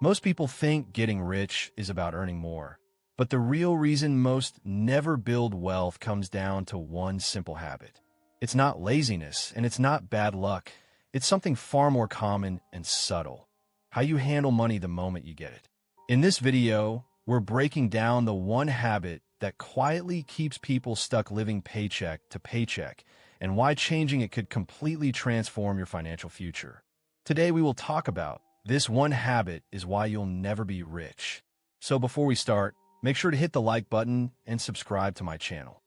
Most people think getting rich is about earning more, but the real reason most never build wealth comes down to one simple habit. It's not laziness, and it's not bad luck. It's something far more common and subtle: how you handle money the moment you get it. In this video, we're breaking down the one habit that quietly keeps people stuck living paycheck to paycheck, and why changing it could completely transform your financial future. Today we will talk about this one habit is why you'll never be rich. So before we start, make sure to hit the like button and subscribe to my channel.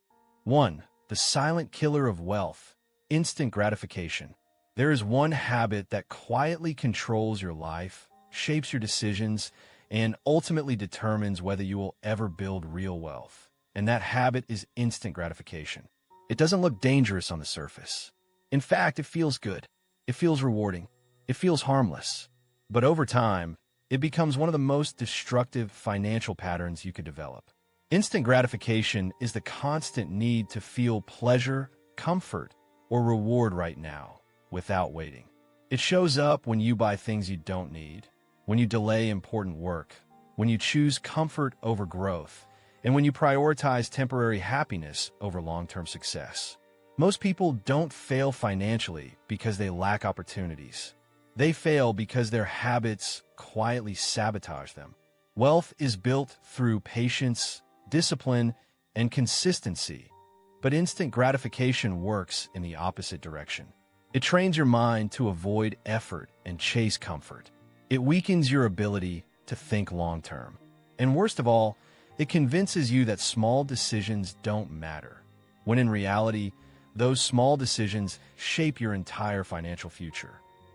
1. The silent killer of wealth: instant gratification. There is one habit that quietly controls your life, shapes your decisions, and ultimately determines whether you will ever build real wealth. And that habit is instant gratification. It doesn't look dangerous on the surface. In fact, it feels good. It feels rewarding. It feels harmless. But over time, it becomes one of the most destructive financial patterns you could develop. Instant gratification is the constant need to feel pleasure, comfort, or reward right now, without waiting. It shows up when you buy things you don't need, when you delay important work, when you choose comfort over growth, and when you prioritize temporary happiness over long-term success. Most people don't fail financially because they lack opportunities. They fail because their habits quietly sabotage them. Wealth is built through patience, discipline, and consistency, but instant gratification works in the opposite direction. It trains your mind to avoid effort and chase comfort. It weakens your ability to think long-term. And worst of all, it convinces you that small decisions don't matter, when in reality, those small decisions shape your entire financial future.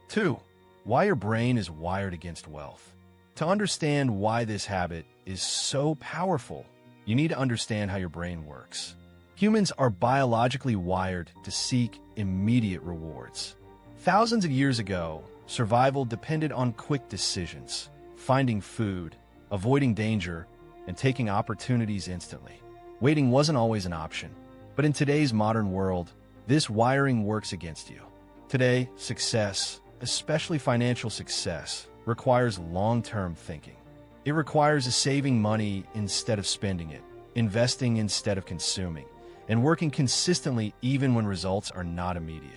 2. Why your brain is wired against wealth. To understand why this habit is so powerful, you need to understand how your brain works. Humans are biologically wired to seek immediate rewards. Thousands of years ago, survival depended on quick decisions: finding food, avoiding danger, and taking opportunities instantly. Waiting wasn't always an option, but in today's modern world, this wiring works against you. Today, success, especially financial success, requires long-term thinking. It requires saving money instead of spending it, investing instead of consuming, and working consistently even when results are not immediate.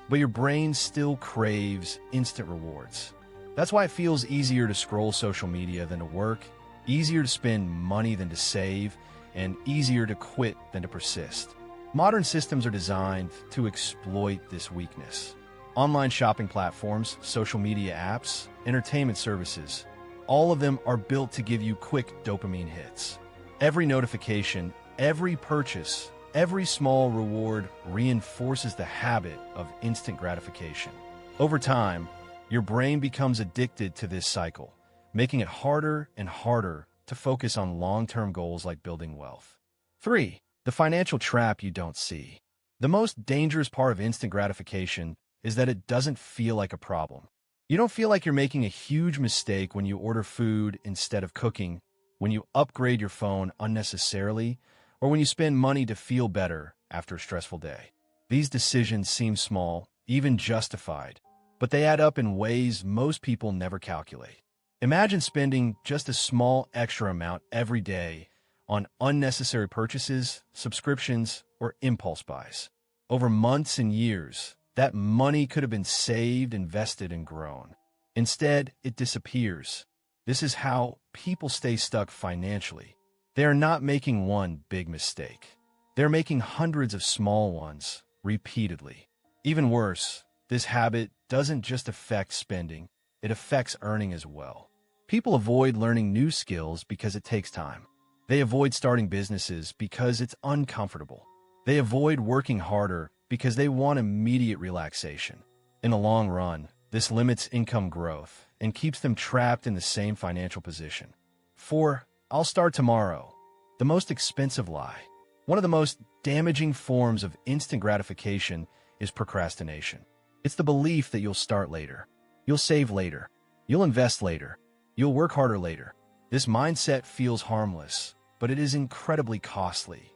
But your brain still craves instant rewards. That's why it feels easier to scroll social media than to work, easier to spend money than to save, and easier to quit than to persist. Modern systems are designed to exploit this weakness. Online shopping platforms, social media apps, entertainment services, all of them are built to give you quick dopamine hits. Every notification, every purchase, every small reward reinforces the habit of instant gratification. Over time, your brain becomes addicted to this cycle, making it harder and harder to focus on long-term goals like building wealth. 3. The financial trap you don't see. The most dangerous part of instant gratification is that it doesn't feel like a problem. You don't feel like you're making a huge mistake when you order food instead of cooking, when you upgrade your phone unnecessarily, or when you spend money to feel better after a stressful day. These decisions seem small, even justified, but they add up in ways most people never calculate. Imagine spending just a small extra amount every day on unnecessary purchases, subscriptions, or impulse buys. Over months and years, that money could have been saved, invested, and grown. Instead, it disappears. This is how people stay stuck financially. They are not making one big mistake. They're making hundreds of small ones repeatedly. Even worse, this habit doesn't just affect spending, it affects earning as well. People avoid learning new skills because it takes time. They avoid starting businesses because it's uncomfortable. They avoid working harder because they want immediate relaxation. In the long run, this limits income growth and keeps them trapped in the same financial position. 4. I'll start tomorrow. The most expensive lie. One of the most damaging forms of instant gratification is procrastination. It's the belief that you'll start later, you'll save later, you'll invest later, you'll work harder later. This mindset feels harmless, but it is incredibly costly.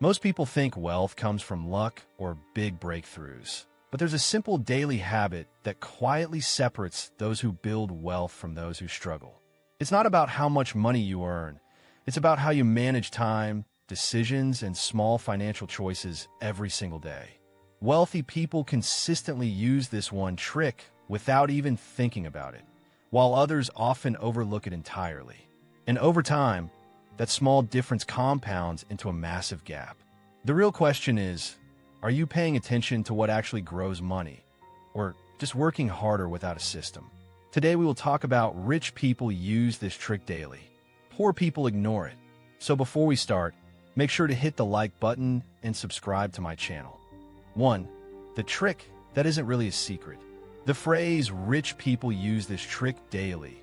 Most people think wealth comes from luck or big breakthroughs, but there's a simple daily habit that quietly separates those who build wealth from those who struggle. It's not about how much money you earn. It's about how you manage time, decisions, and small financial choices every single day. Wealthy people consistently use this one trick without even thinking about it, while others often overlook it entirely. And over time, that small difference compounds into a massive gap. The real question is, are you paying attention to what actually grows money, or just working harder without a system? Today we will talk about rich people use this trick daily. Poor people ignore it. So before we start, make sure to hit the like button and subscribe to my channel. 1. The trick that isn't really a secret. The phrase rich people use this trick daily.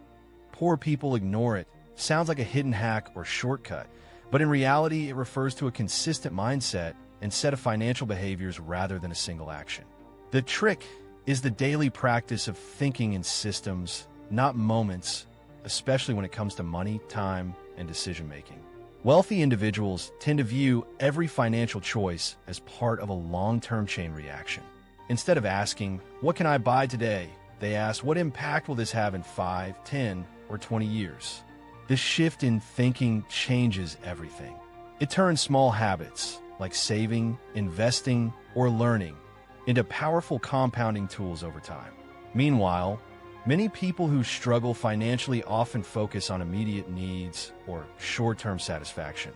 Poor people ignore it sounds like a hidden hack or shortcut, but in reality it refers to a consistent mindset and set of financial behaviors rather than a single action. The trick is the daily practice of thinking in systems, not moments, especially when it comes to money, time, and decision-making. Wealthy individuals tend to view every financial choice as part of a long-term chain reaction. Instead of asking, "What can I buy today?" they ask, "What impact will this have in 5, 10, or 20 years?" This shift in thinking changes everything. It turns small habits, like saving, investing, or learning, into powerful compounding tools over time. Meanwhile, many people who struggle financially often focus on immediate needs or short-term satisfaction,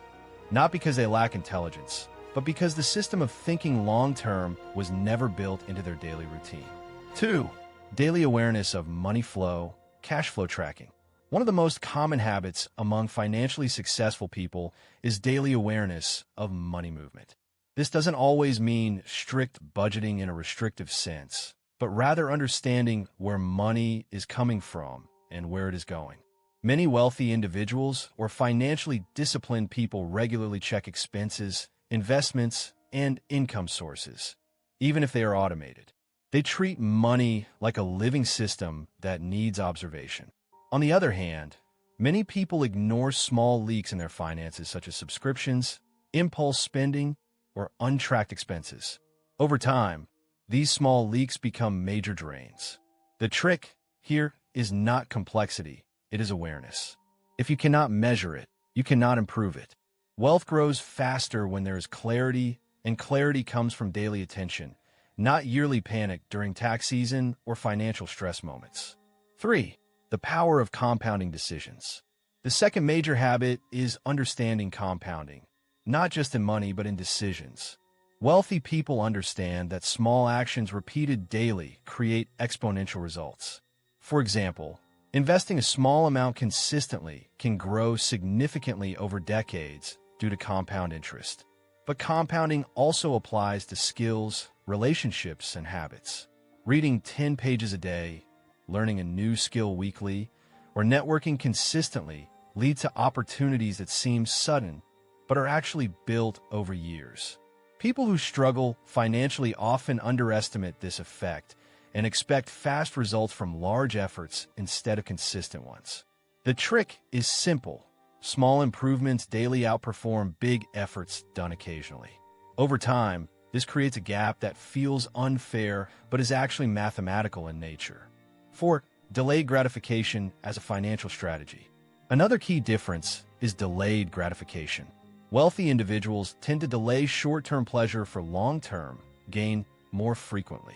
not because they lack intelligence, but because the system of thinking long-term was never built into their daily routine. 2. Daily awareness of money flow, cash flow tracking. One of the most common habits among financially successful people is daily awareness of money movement. This doesn't always mean strict budgeting in a restrictive sense, but rather understanding where money is coming from and where it is going. Many wealthy individuals or financially disciplined people regularly check expenses, investments, and income sources, even if they are automated. They treat money like a living system that needs observation. On the other hand, many people ignore small leaks in their finances such as subscriptions, impulse spending, or untracked expenses. Over time, these small leaks become major drains. The trick here is not complexity, it is awareness. If you cannot measure it, you cannot improve it. Wealth grows faster when there is clarity, and clarity comes from daily attention, not yearly panic during tax season or financial stress moments. 3. The power of compounding decisions. The second major habit is understanding compounding, not just in money but in decisions. Wealthy people understand that small actions repeated daily create exponential results. For example, investing a small amount consistently can grow significantly over decades due to compound interest. But compounding also applies to skills, relationships, and habits. Reading 10 pages a day, learning a new skill weekly, or networking consistently lead to opportunities that seem sudden but are actually built over years. People who struggle financially often underestimate this effect and expect fast results from large efforts instead of consistent ones. The trick is simple. Small improvements daily outperform big efforts done occasionally. Over time, this creates a gap that feels unfair but is actually mathematical in nature. 4. Delayed gratification as a financial strategy. Another key difference is delayed gratification. Wealthy individuals tend to delay short-term pleasure for long-term gain more frequently.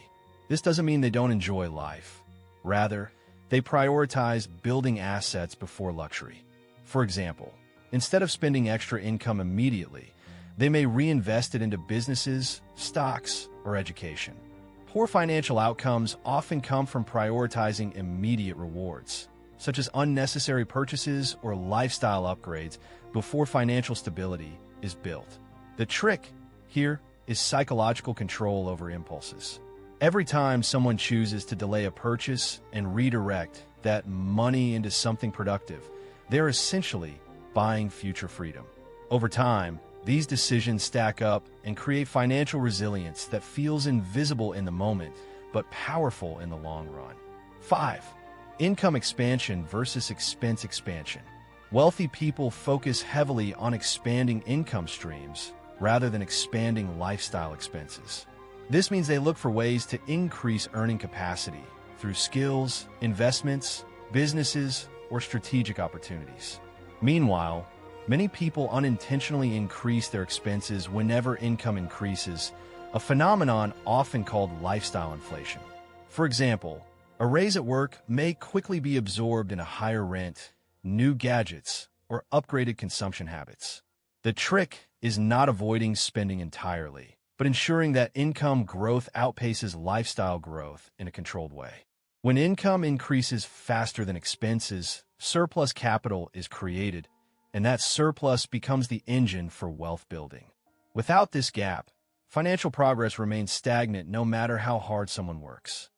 This doesn't mean they don't enjoy life. Rather, they prioritize building assets before luxury. For example, instead of spending extra income immediately, they may reinvest it into businesses, stocks, or education. Poor financial outcomes often come from prioritizing immediate rewards, such as unnecessary purchases or lifestyle upgrades, before financial stability is built. The trick here is psychological control over impulses. Every time someone chooses to delay a purchase and redirect that money into something productive, they're essentially buying future freedom. Over time, these decisions stack up and create financial resilience that feels invisible in the moment, but powerful in the long run. 5. Income expansion versus expense expansion. Wealthy people focus heavily on expanding income streams rather than expanding lifestyle expenses. This means they look for ways to increase earning capacity through skills, investments, businesses, or strategic opportunities. Meanwhile, many people unintentionally increase their expenses whenever income increases, a phenomenon often called lifestyle inflation. For example, a raise at work may quickly be absorbed in a higher rent, new gadgets, or upgraded consumption habits. The trick is not avoiding spending entirely, but ensuring that income growth outpaces lifestyle growth in a controlled way. When income increases faster than expenses, surplus capital is created, and that surplus becomes the engine for wealth building. Without this gap, financial progress remains stagnant no matter how hard someone works.